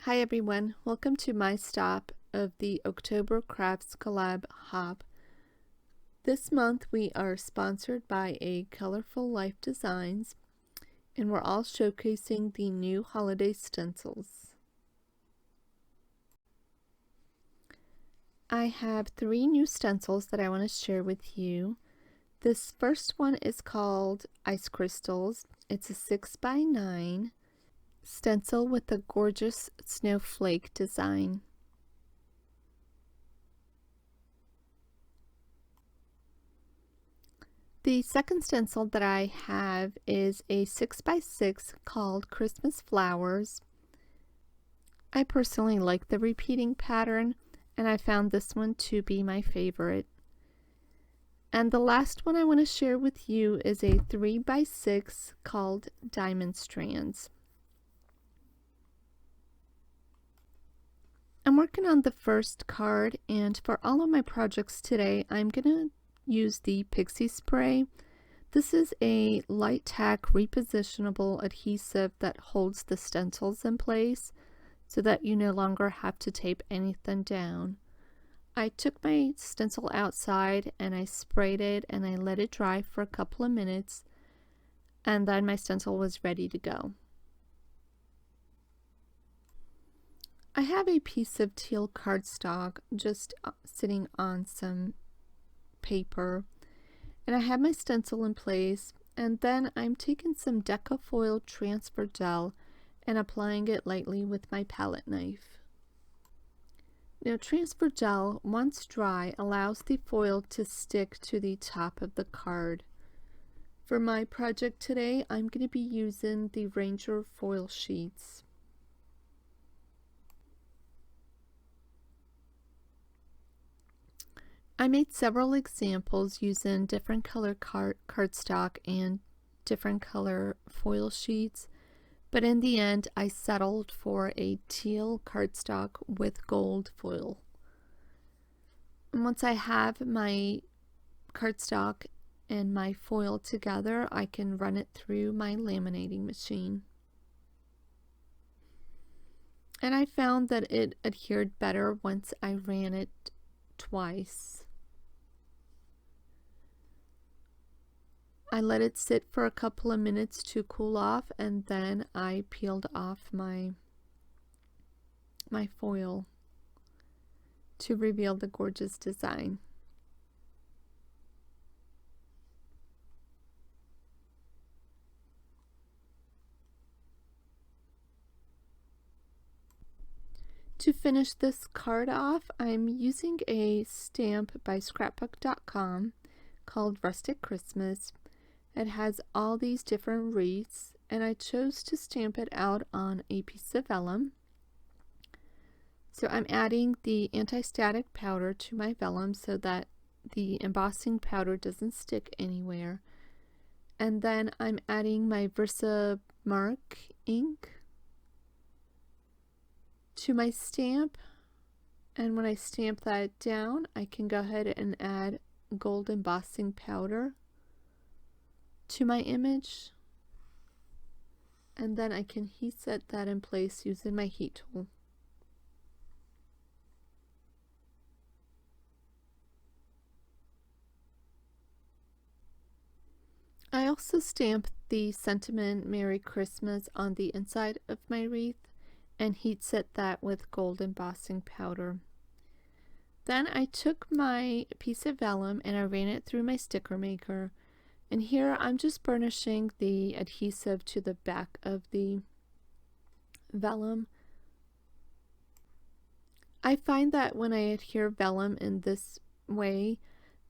Hi everyone, welcome to my stop of the October Crafts Collab Hop. This month we are sponsored by A Colorful Life Designs, and we're all showcasing the new holiday stencils. I have 3 new stencils that I want to share with you. This first one is called Ice Crystals. It's a 6x9 stencil with a gorgeous snowflake design. The second stencil that I have is a 6x6 called Christmas Flowers. I personally like the repeating pattern, and I found this one to be my favorite. And the last one I want to share with you is a 3x6 called Diamond Strands. I'm working on the first card, and for all of my projects today, I'm going to use the Pixie spray. This is a light tack repositionable adhesive that holds the stencils in place so that you no longer have to tape anything down. I took my stencil outside and I sprayed it and I let it dry for a couple of minutes, and then my stencil was ready to go. I have a piece of teal cardstock just sitting on some paper, and I have my stencil in place, and then I'm taking some Deco foil transfer gel and applying it lightly with my palette knife. Now, transfer gel, once dry, allows the foil to stick to the top of the card. For my project today, I'm going to be using the Ranger foil sheets. I made several examples using different color cardstock and different color foil sheets, but in the end I settled for a teal cardstock with gold foil. And once I have my cardstock and my foil together, I can run it through my laminating machine. And I found that it adhered better once I ran it twice. I let it sit for a couple of minutes to cool off, and then I peeled off my foil to reveal the gorgeous design. To finish this card off, I'm using a stamp by scrapbook.com called Rustic Christmas. It has all these different wreaths, and I chose to stamp it out on a piece of vellum. So I'm adding the anti-static powder to my vellum so that the embossing powder doesn't stick anywhere. And then I'm adding my Versamark ink to my stamp, and when I stamp that down, I can go ahead and add gold embossing powder to my image, and then I can heat set that in place using my heat tool. I also stamped the sentiment Merry Christmas on the inside of my wreath and heat set that with gold embossing powder. Then I took my piece of vellum and I ran it through my sticker maker. And here I'm just burnishing the adhesive to the back of the vellum. I find that when I adhere vellum in this way,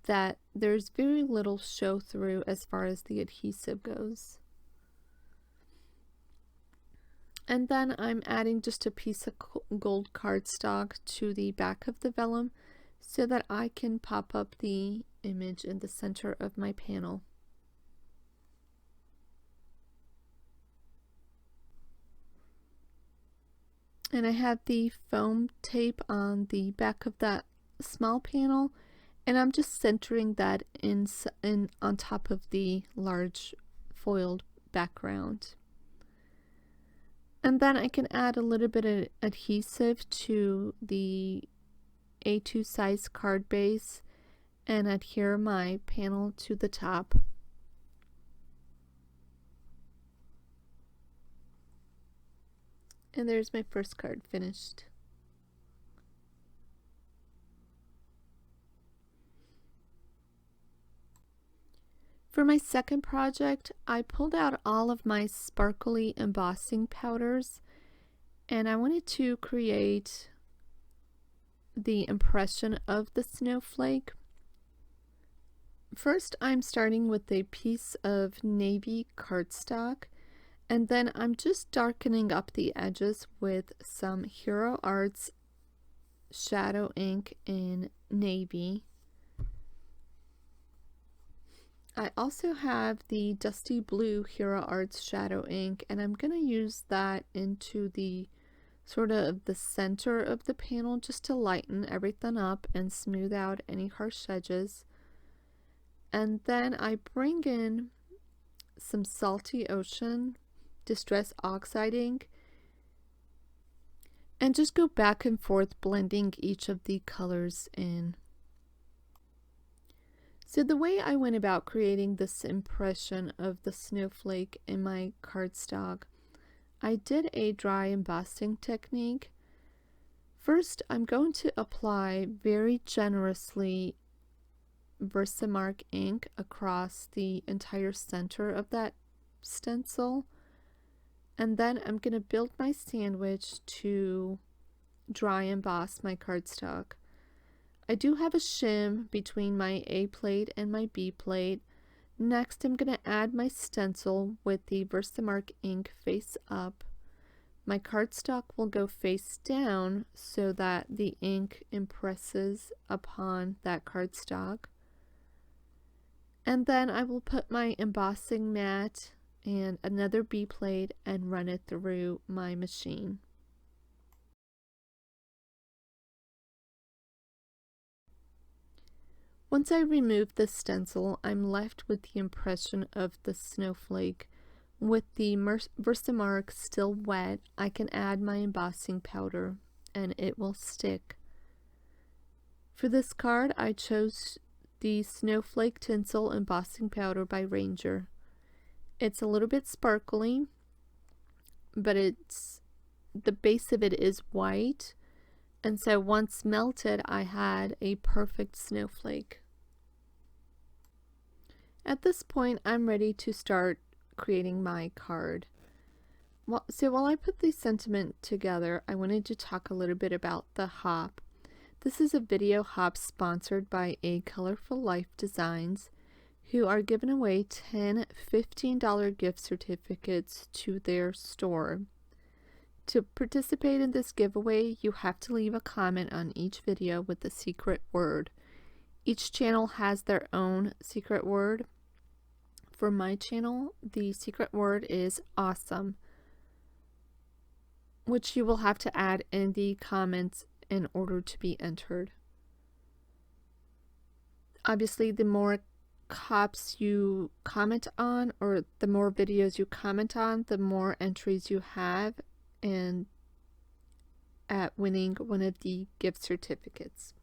that there's very little show through as far as the adhesive goes. And then I'm adding just a piece of gold cardstock to the back of the vellum so that I can pop up the image in the center of my panel. And I have the foam tape on the back of that small panel, and I'm just centering that in on top of the large foiled background. And then I can add a little bit of adhesive to the A2 size card base and adhere my panel to the top. And there's my first card finished. For my second project, I pulled out all of my sparkly embossing powders and I wanted to create the impression of the snowflake. First, I'm starting with a piece of navy cardstock, and then I'm just darkening up the edges with some Hero Arts shadow ink in navy. I also have the dusty blue Hero Arts shadow ink, and I'm going to use that into the sort of the center of the panel just to lighten everything up and smooth out any harsh edges. And then I bring in some Salty Ocean Distress Oxide ink and just go back and forth blending each of the colors in. So the way I went about creating this impression of the snowflake in my cardstock, I did a dry embossing technique. First, I'm going to apply very generously Versamark ink across the entire center of that stencil, and then I'm going to build my sandwich to dry emboss my cardstock. I do have a shim between my A plate and my B plate. Next, I'm going to add my stencil with the Versamark ink face up. My cardstock will go face down so that the ink impresses upon that cardstock. And then I will put my embossing mat and another B plate and run it through my machine. Once I remove the stencil, I'm left with the impression of the snowflake. With the Versamark still wet, I can add my embossing powder and it will stick. For this card, I chose the Snowflake Tinsel Embossing Powder by Ranger. It's a little bit sparkly, but the base of it is white, and so once melted, I had a perfect snowflake. At this point, I'm ready to start creating my card. So while I put the sentiment together, I wanted to talk a little bit about the hop. This is a video hop sponsored by A Colorful Life Designs, who are giving away 10 $15 gift certificates to their store. To participate in this giveaway, you have to leave a comment on each video with a secret word. Each channel has their own secret word. For my channel, the secret word is awesome, which you will have to add in the comments in order to be entered. Obviously, the more hops you comment on, or the more videos you comment on, the more entries you have and at winning one of the gift certificates.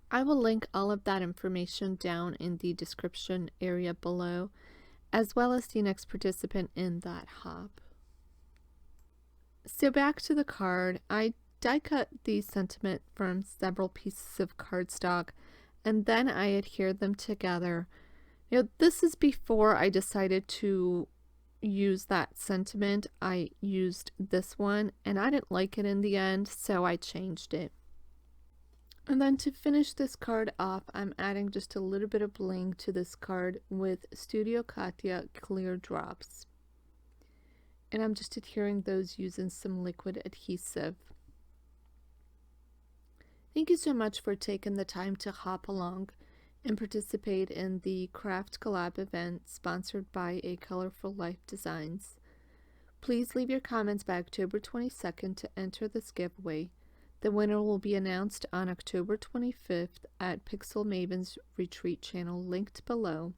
I will link all of that information down in the description area below, as well as the next participant in that hop. So back to the card, I die cut the sentiment from several pieces of cardstock and then I adhere them together. This is before I decided to use that sentiment. I used this one and I didn't like it in the end, so I changed it. And then to finish this card off, I'm adding just a little bit of bling to this card with Studio Katya clear drops. And I'm just adhering those using some liquid adhesive. Thank you so much for taking the time to hop along and participate in the Craft Collab event sponsored by A Colorful Life Designs. Please leave your comments by October 22nd to enter this giveaway. The winner will be announced on October 25th at Pixel Maven's Retreat channel linked below.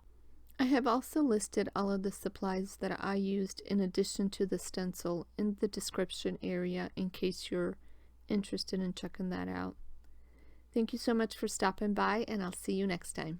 I have also listed all of the supplies that I used in addition to the stencil in the description area in case you're interested in checking that out. Thank you so much for stopping by, and I'll see you next time.